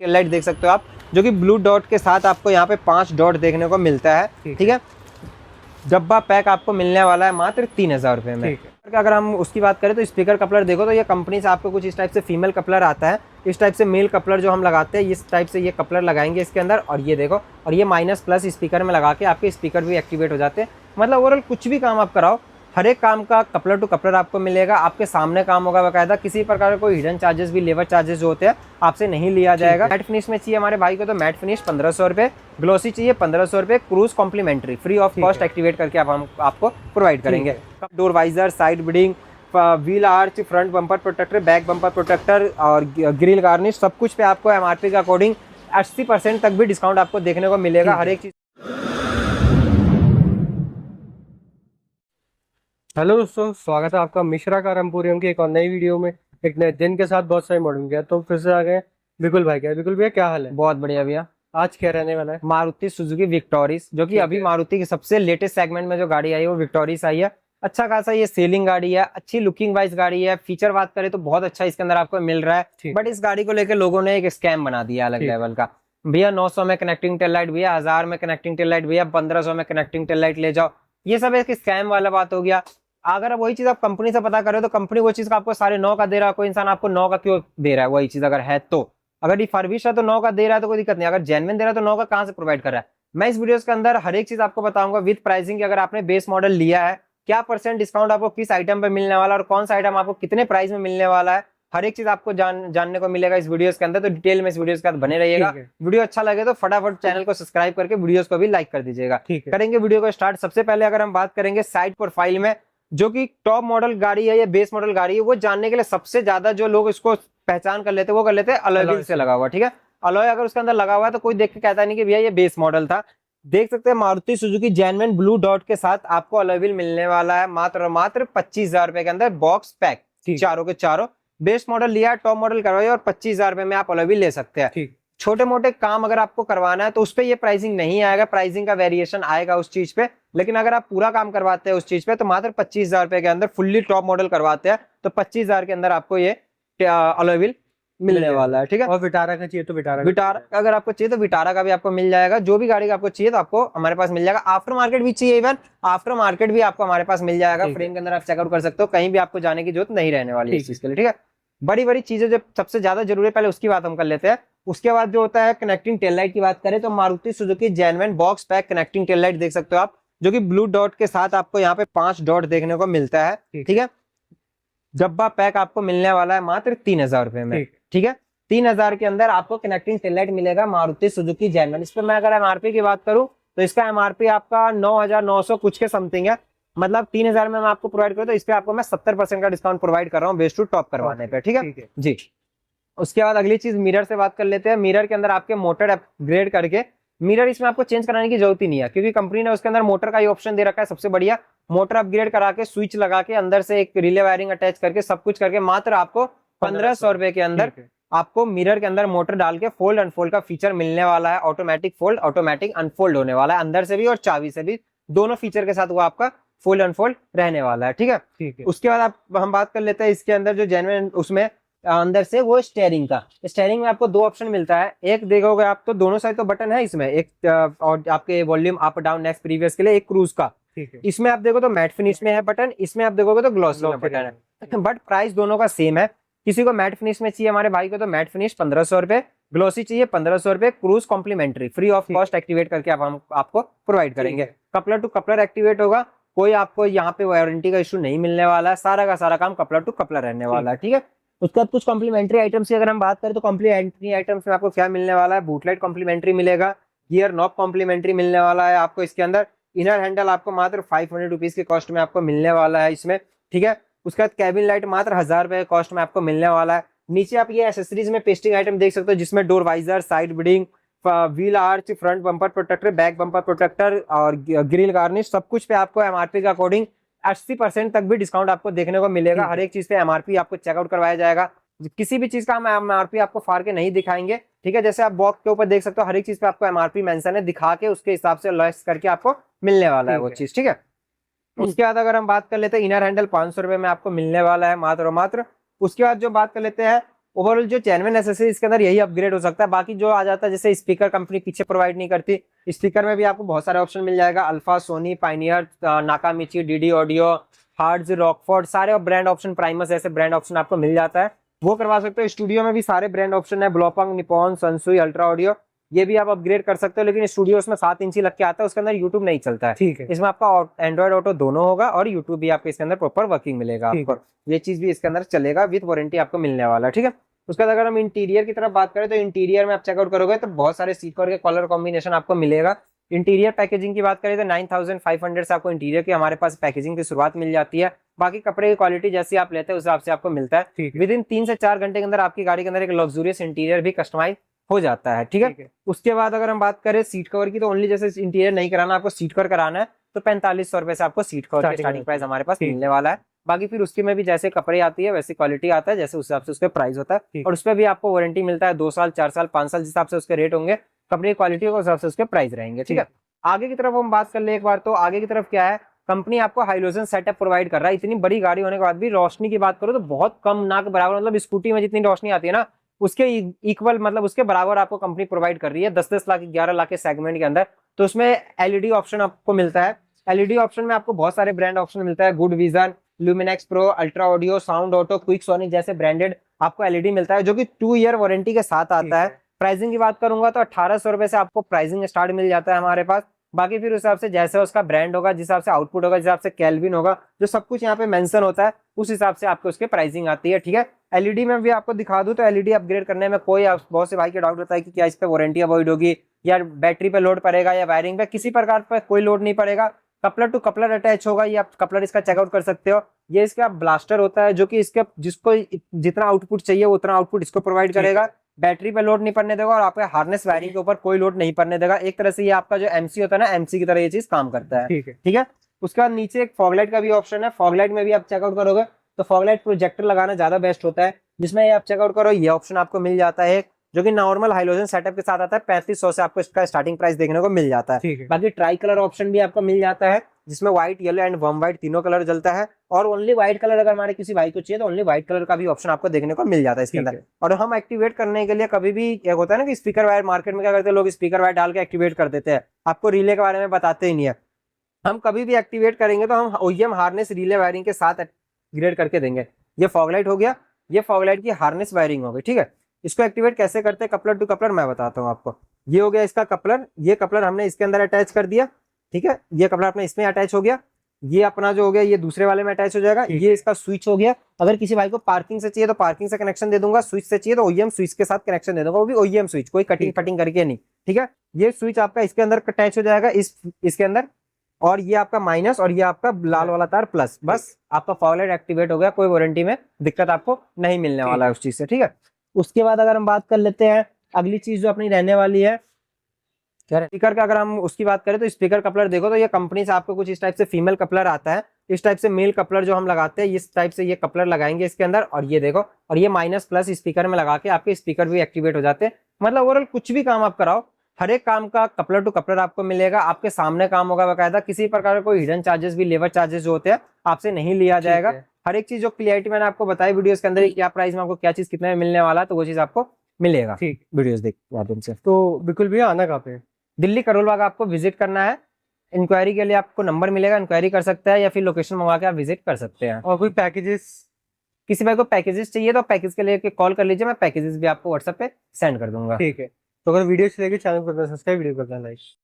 Tail light देख सकते हो आप, जो कि ब्लू डॉट के साथ आपको यहाँ पे 5 डॉट देखने को मिलता है। ठीक है, डब्बा पैक आपको मिलने वाला है मात्र 3000 रुपये में। अगर हम उसकी बात करें तो स्पीकर कपलर देखो तो ये कंपनी से आपको कुछ इस टाइप से फीमेल कपलर आता है, इस टाइप से मेल कपलर जो हम लगाते हैं इस टाइप से ये कपलर लगाएंगे इसके अंदर, और ये देखो, और ये माइनस प्लस स्पीकर में लगा के आपके स्पीकर भी एक्टिवेट हो जाते हैं। मतलब ओवरऑल कुछ भी काम आप कराओ, हर एक काम का कपलर टू कपलर आपको मिलेगा, आपके सामने काम होगा बाकायदा, किसी प्रकार का कोई हिडन चार्जेस भी लेबर चार्जेस जो होते हैं आपसे नहीं लिया जाएगा। मैट फिनिश में चाहिए हमारे भाई को तो मैट फिनिश 1500 रुपये, ग्लोसी चाहिए 1500 रुपये, cruise complimentary free of cost activate करके हम आपको प्रोवाइड करेंगे। Door visor, side beading, wheel arch, front bumper protector, back bumper protector और ग्रिल गार्निश, सब कुछ पे आपको एमआरपी के अकॉर्डिंग 80% तक भी डिस्काउंट आपको देखने को मिलेगा हर एक चीज। हेलो दोस्तों, स्वागत है आपका मिश्रा कार एम्पोरियम की एक और नई वीडियो में, एक नए दिन के साथ बहुत सारे मॉडल गया। तो फिर से आ गए बिल्कुल भाई। क्या बिल्कुल भैया, क्या हाल है? बहुत बढ़िया भैया। आज क्या रहने वाला है? मारुति सुजुकी विक्टोरिस, जो कि अभी मारुति की सबसे लेटेस्ट सेगमेंट में जो गाड़ी आई है वो विक्टोरिस आई है। अच्छा खासा ये सेलिंग गाड़ी है, अच्छी लुकिंग वाइज गाड़ी है, फीचर बात करें तो बहुत अच्छा इसके अंदर आपको मिल रहा है। बट इस गाड़ी को लेकर लोगों ने एक स्कैम बना दिया अलग लेवल का। भैया 900 में कनेक्टिंग टेल लाइट, भैया 1000 में कनेक्टिंग टेल लाइट, भैया 1500 में कनेक्टिंग टेल लाइट ले जाओ, ये सब एक स्कैम वाला बात हो गया। अगर वही चीज आप कंपनी से पता करें तो कंपनी वो चीज का आपको 9.5 का दे रहा है, कोई इंसान आपको 9 का क्यों दे रहा है? वही चीज अगर है तो, अगर ये फर्विश है तो 9 का दे रहा है तो कोई दिक्कत नहीं, अगर जेन्युइन दे रहा है तो 9 का कहां से प्रोवाइड कर रहा है? मैं इस वीडियो के अंदर हर एक चीज आपको बताऊंगा विद प्राइसिंग की। अगर आपने बेस मॉडल लिया है, क्या % डिस्काउंट आपको किस आइटम पे मिलने वाला है और कौन सा आइटम आपको कितने प्राइस में मिलने वाला है, हर एक चीज आपको जानने को मिलेगा इस वीडियो के अंदर। तो डिटेल में इस वीडियो के साथ बने रहिएगा। वीडियो अच्छा लगे तो फटाफट चैनल को सब्सक्राइब करके वीडियोस को भी लाइक कर दीजिएगा। करेंगे वीडियो को स्टार्ट। सबसे पहले अगर हम बात करेंगे साइड प्रोफाइल में, जो कि टॉप मॉडल गाड़ी है या बेस मॉडल गाड़ी है, वो जानने के लिए सबसे ज्यादा जो लोग इसको पहचान कर लेते हैं वो कर लेते हैं अलॉय व्हील से लगा हुआ। ठीक है, अलॉय अगर उसके अंदर लगा हुआ है तो कोई देख के कहता नहीं कि भैया ये बेस मॉडल था। देख सकते हैं Maruti Suzuki genuine blue dot के साथ आपको अलॉय व्हील मिलने वाला है मात्र और मात्र 25,000 रुपए के अंदर, बॉक्स पैक, चारों के चारों। बेस मॉडल लिया, टॉप मॉडल करवाइए और 25,000 रुपए में आप अलॉय व्हील ले सकते हैं। छोटे मोटे काम अगर आपको करवाना है तो उस पर ये प्राइसिंग नहीं आएगा, प्राइसिंग का वेरिएशन आएगा उस चीज पे। लेकिन अगर आप पूरा काम करवाते हैं उस चीज पे तो मात्र 25,000 रुपए के अंदर फुल्ली टॉप मॉडल करवाते हैं तो 25,000 के अंदर आपको ये अलॉय व्हील मिलने वाला है। ठीक है, और विटारा का चाहिए तो विटारा अगर आपको चाहिए तो विटारा का भी आपको मिल जाएगा। जो भी गाड़ी का आपको चाहिए तो आपको हमारे पास मिल जाएगा। आफ्टर मार्केट भी चाहिए, इवन आफ्टर मार्केट भी आपको हमारे पास मिल जाएगा। फ्रेम के अंदर आप चेकआउट कर सकते हो, कहीं भी आपको जाने की जरूरत नहीं रहने वाली इस चीज के लिए। ठीक है, बड़ी बड़ी चीजें जो सबसे ज्यादा जरूरी है पहले उसकी बात हम कर लेते हैं। उसके बाद जो होता है कनेक्टिंग टेल लाइट की बात करें तो Maruti Suzuki genuine box pack connecting tail light देख सकते हो आप, जो कि ब्लू डॉट के साथ आपको यहाँ पे 5 डॉट देखने को मिलता है। ठीक है, डब्बा पैक आपको मिलने वाला है मात्र 3000 रुपए में। ठीक है, 3000 के अंदर आपको कनेक्टिंग टेल लाइट मिलेगा मारुति सुजुकी जेन्युइन। इस पर मैं अगर एमआरपी की बात करूं तो इसका एमआरपी आपका 9,900 कुछ के समथिंग है। मतलब 3000 में मैं आपको प्रोवाइड करूं तो इस पे आपको मैं 70% का डिस्काउंट प्रोवाइड कर रहा हूं बेस टू टॉप करवाने पे। ठीक है जी। उसके बाद अगली चीज मिरर से बात कर लेते हैं। मिरर के अंदर आपके मोटर अपग्रेड करके मिरर इसमें आपको चेंज कराने की जरूरत ही नहीं है, क्योंकि कंपनी ने उसके अंदर मोटर का ही ऑप्शन दे रखा है। सबसे बढ़िया मोटर अपग्रेड करा के स्विच लगा के अंदर से एक रिले वायरिंग अटैच करके सब कुछ करके मात्र आपको 1500 रुपए के अंदर आपको मिरर के अंदर मोटर डाल के फोल्ड अनफोल्ड का फीचर मिलने वाला है। ऑटोमेटिक फोल्ड, ऑटोमेटिक अनफोल्ड होने वाला है, अंदर से भी और चाबी से भी, दोनों फीचर के साथ वो आपका फोल्ड अनफोल्ड रहने वाला है। ठीक है, उसके बाद हम बात कर लेते हैं इसके अंदर जो जेन्युइन उसमें अंदर से वो स्टीयरिंग का। स्टीयरिंग में आपको 2 ऑप्शन मिलता है। एक देखोगे आप तो दोनों साइड तो बटन है इसमें, एक और आपके volume up down next previous के लिए, एक क्रूज का। इसमें आप देखो तो मैट फिनिश में है बटन, इसमें आप देखोगे तो ग्लॉसी में बटन है। बट प्राइस दोनों का सेम है। किसी को मैट फिनिश में चाहिए हमारे भाई को तो मैट फिनिश 1500 रुपए, ग्लॉसी चाहिए 1500 रुपए, cruise complimentary free of cost activate करके हम आपको प्रोवाइड करेंगे। कपलर टू कपलर एक्टिवेट होगा, कोई आपको यहाँ पे वारंटी का इशू नहीं मिलने वाला है, सारा का सारा काम कपलर टू कपलर रहने वाला है। ठीक है, उसके बाद कुछ कॉम्प्लीमेंट्री आइटम्स की अगर हम बात करें तो कॉम्प्लीमेंट्री आइटम्स में आपको क्या मिलने वाला है? बूटलाइट कॉम्प्लीमेंट्री मिलेगा, गियर नॉब कॉम्प्लीमेंट्री मिलने वाला है आपको इसके अंदर। इनर हैंडल आपको मात्र 500 रुपीज के कॉस्ट में आपको मिलने वाला है इसमें। ठीक है, उसके बाद कैबिन लाइट मात्र 1000 रुपए के कॉस्ट में आपको मिलने वाला है। नीचे आप ये एसेसरीज में पेस्टिंग आइटम देख सकते हो, जिसमें door visor, side beading, wheel arch, front bumper protector, back bumper protector और ग्रिल गार्निश, सब कुछ पे आपको एमआरपी के अकॉर्डिंग 80% तक भी डिस्काउंट आपको देखने को मिलेगा। हर एक चीज पे एमआरपी आपको चेकआउट करवाया जाएगा, किसी भी चीज का हम एमआरपी आपको फाड़ के नहीं दिखाएंगे। ठीक है, जैसे आप बॉक्स के ऊपर देख सकते हो हर एक चीज पे आपको एमआरपी मेंशन है, दिखा के उसके हिसाब से लेस करके आपको मिलने वाला है वो चीज। ठीक है, उसके बाद अगर हम बात कर लेते हैं इनर हैंडल 500 रुपए में आपको मिलने वाला है मात्र और मात्र। उसके बाद जो बात कर लेते हैं ओवरऑल जो जेन्युइन एसेसरीज इसके अंदर यही अपग्रेड हो सकता है। बाकी जो आ जाता है जैसे स्पीकर कंपनी पीछे प्रोवाइड नहीं करती, स्पीकर में भी आपको बहुत सारे ऑप्शन मिल जाएगा, Alpha, Sony, Pioneer, Nakamichi, DD audio, Hertz, Rockford, सारे ब्रांड ऑप्शन, प्राइमस, ऐसे ब्रांड ऑप्शन आपको मिल जाता है, वो करवा सकते हो। स्टूडियो में भी सारे ब्रांड ऑप्शन है, ब्लोपंग, निपॉन, सनसुई, अल्ट्रा ऑडियो, ये भी आप अपग्रेड कर सकते हो। लेकिन स्टूडियो उसमें 7 इंची लग के आता है, उसके अंदर यूट्यूब नहीं चलता है। ठीक है। इसमें आपका एंड्रॉइड ऑटो दोनों होगा और यूट्यूब भी आपके इसके अंदर प्रॉपर वर्किंग मिलेगा आपको, ये चीज भी इसके अंदर चलेगा, विद वारंटी आपको मिलने वाला है, ठीक है। उसके बाद अगर हम इंटीरियर की तरफ बात करें तो इंटीरियर में आप चेकआउट करोगे तो बहुत सारे सीट कवर के कलर कॉम्बिनेशन आपको मिलेगा। इंटीरियर पैकेजिंग की बात करें तो 9500 से आपको इंटीरियर की हमारे पास पैकेजिंग की शुरुआत मिल जाती है। बाकी कपड़े की क्वालिटी जैसी आप लेते हैं उस हिसाब से आपको मिलता है। विद इन 3 से 4 घंटे के अंदर आपकी गाड़ी के अंदर एक लग्जूरियस इंटीरियर भी कस्टमाइज हो जाता है, ठीक है। उसके बाद अगर हम बात करें सीट कवर की तो ओनली जैसे इंटीरियर नहीं कराना, आपको सीट कवर कराना है तो 4500 रुपए से आपको सीट कवर स्टार्टिंग प्राइस हमारे पास मिलने वाला है। बाकी फिर उसके में भी जैसे कपड़े आती है वैसी क्वालिटी आता है, जैसे उस हिसाब से उसका प्राइस होता है। और उसमें भी आपको वारंटी मिलता है 2 साल, 4 साल, 5 साल, जिस हिसाब से उसके रेट होंगे, कपड़े की क्वालिटी के हिसाब से उसके प्राइस रहेंगे, ठीक है। आगे की तरफ हम बात कर ले एक बार, तो आगे की तरफ क्या है, कंपनी आपको हाइलोजन सेटअप प्रोवाइड कर रहा है। इतनी बड़ी गाड़ी होने के बाद भी रोशनी की बात करो तो बहुत कम, ना के बराबर, मतलब स्कूटी में जितनी रोशनी आती है ना उसके इक्वल, मतलब उसके बराबर आपको कंपनी प्रोवाइड कर रही है 10-10 लाख, 11 लाख के सेगमेंट के अंदर। तो उसमें एलईडी ऑप्शन आपको मिलता है। एलईडी ऑप्शन में आपको बहुत सारे ब्रांड ऑप्शन मिलता है, Good Vision, Luminex Pro, Ultra Audio, Sound Auto, Quick Sonic जैसे ब्रांडेड आपको एलईडी मिलता है, जो कि 2 ईयर वारंटी के साथ आता है। प्राइसिंग की बात करूंगा तो 1800 रुपए से आपको प्राइसिंग स्टार्ट मिल जाता है हमारे पास। बाकी फिर उस हिसाब से जैसे उसका ब्रांड होगा, जिस हिसाब से आउटपुट होगा, जिस हिसाब से केल्विन होगा, जो सब कुछ यहाँ पे मेंशन होता है उस हिसाब से आपको उसके प्राइसिंग आती है, ठीक है। एलईडी में भी आपको दिखा दूं तो एलईडी अपग्रेड करने में कोई, बहुत से भाई के डाउट होता है कि क्या इस पे वारंटी अवॉइड होगी या बैटरी पे लोड पड़ेगा या वायरिंग पे, किसी प्रकार पर कोई लोड नहीं पड़ेगा। कपलर टू कपलर अटैच होगा, ये आप कपलर इसका चेकआउट कर सकते हो। ये इसका ब्लास्टर होता है जो कि इसके जिसको जितना आउटपुट चाहिए उतना आउटपुट इसको प्रोवाइड करेगा, बैटरी पे लोड नहीं पड़ने देगा और आपके हार्नेस वायरिंग के ऊपर कोई लोड नहीं पड़ने देगा। एक तरह से ये आपका जो एमसी होता है ना, एमसी की तरह ये चीज काम करता है, ठीक है। उसके बाद नीचे एक फॉगलाइट का भी ऑप्शन है। फॉगलाइट में भी आप चेकआउट करोगे तो फॉगलाइट प्रोजेक्टर लगाना ज्यादा बेस्ट होता है, जिसमें ये आप चेकआउट करो, ये ऑप्शन आपको मिल जाता है, जो कि नॉर्मल हाइलोजन सेटअप के साथ आता है। 3500 से आपको इसका स्टार्टिंग प्राइस देखने को मिल जाता है। बाकी ट्राई कलर ऑप्शन भी आपको मिल जाता है, जिसमें white, yellow and worm white तीनों कलर जलता है। और ओनली व्हाइट कलर अगर हमारे किसी भाई को चाहिए तो ओनली व्हाइट कलर का भी ऑप्शन आपको देखने को मिल जाता है इसके अंदर। और हम एक्टिवेट करने के लिए कभी भी क्या होता है ना कि स्पीकर वायर, मार्केट में क्या करते हैं लोग, स्पीकर वायर डाल के एक्टिवेट कर देते हैं, आपको रिले के बारे में बताते ही नहीं है। हम कभी भी एक्टिवेट करेंगे तो हम ओईएम हार्नेस रिले वायरिंग के साथ अपग्रेड करके देंगे। ये फॉगलाइट हो गया, ये फॉगलाइट की हार्नेस वायरिंग हो गई, ठीक है। इसको एक्टिवेट कैसे करते हैं कपलर टू कपलर मैं बताता हूँ आपको। ये हो गया इसका कपलर, ये कपलर हमने इसके अंदर अटैच कर दिया, ठीक है। ये कपलर अपने इसमें अटैच हो गया, ये अपना जो हो गया ये दूसरे वाले में अटैच हो जाएगा। ये इसका स्विच हो गया। अगर किसी भाई को पार्किंग से चाहिए तो पार्किंग से कनेक्शन दे दूंगा, स्विच से चाहिए तो ओईएम स्विच के साथ कनेक्शन दे दूंगा, वो भी ओईएम स्विच, कोई कटिंग फटिंग करके नहीं, ठीक है। ये स्विच आपका इसके अंदर अटैच हो जाएगा, इसके अंदर, और ये आपका माइनस और ये आपका लाल वाला तार प्लस, बस आपका फॉगलाइट एक्टिवेट हो गया। कोई वारंटी में दिक्कत आपको नहीं मिलने वाला है उस चीज से, ठीक है। उसके बाद अगर हम बात कर लेते हैं अगली चीज जो अपनी रहने वाली है स्पीकर का, अगर हम उसकी बात करें तो स्पीकर कपलर देखो तो ये कंपनी से आपको कुछ इस टाइप से फीमेल कपलर आता है, इस टाइप से मेल कपलर जो हम लगाते हैं इस टाइप से ये कपलर लगाएंगे इसके अंदर। और ये देखो, और ये माइनस प्लस स्पीकर में लगा के आपके स्पीकर भी एक्टिवेट हो जाते हैं। मतलब ओवरऑल कुछ भी काम आप कराओ, हर एक काम का कपलर टू कपलर आपको मिलेगा, आपके सामने काम होगा बकायदा, किसी प्रकार का कोई हिडन चार्जेस भी, लेबर चार्जेस जो होते हैं आपसे नहीं लिया जाएगा। हर एक चीज जो क्लियरिटी मैंने आपको बताई वीडियोस के अंदर, क्या प्राइस में आपको क्या चीज कितने में मिलने वाला है, तो वो चीज आपको मिलेगा, ठीक, वीडियोस देख माध्यम से। तो बिल्कुल भैया आना कहाँ पे? दिल्ली करोल बाग आपको विजिट करना है। इंक्वायरी के लिए आपको नंबर मिलेगा, इंक्वायरी कर सकते हैं या फिर लोकेशन मंगवा के आप विजिट कर सकते हैं। और कोई पैकेजेस, किसी भाई को पैकेजेस चाहिए तो पैकेज के लिए कॉल कर लीजिए, मैं पैकेजेस भी आपको व्हाट्सएप पे सेंड कर दूंगा, ठीक है। तो अगर वीडियो अच्छी लगी चैनल को सब्सक्राइब, वीडियो को लाइक।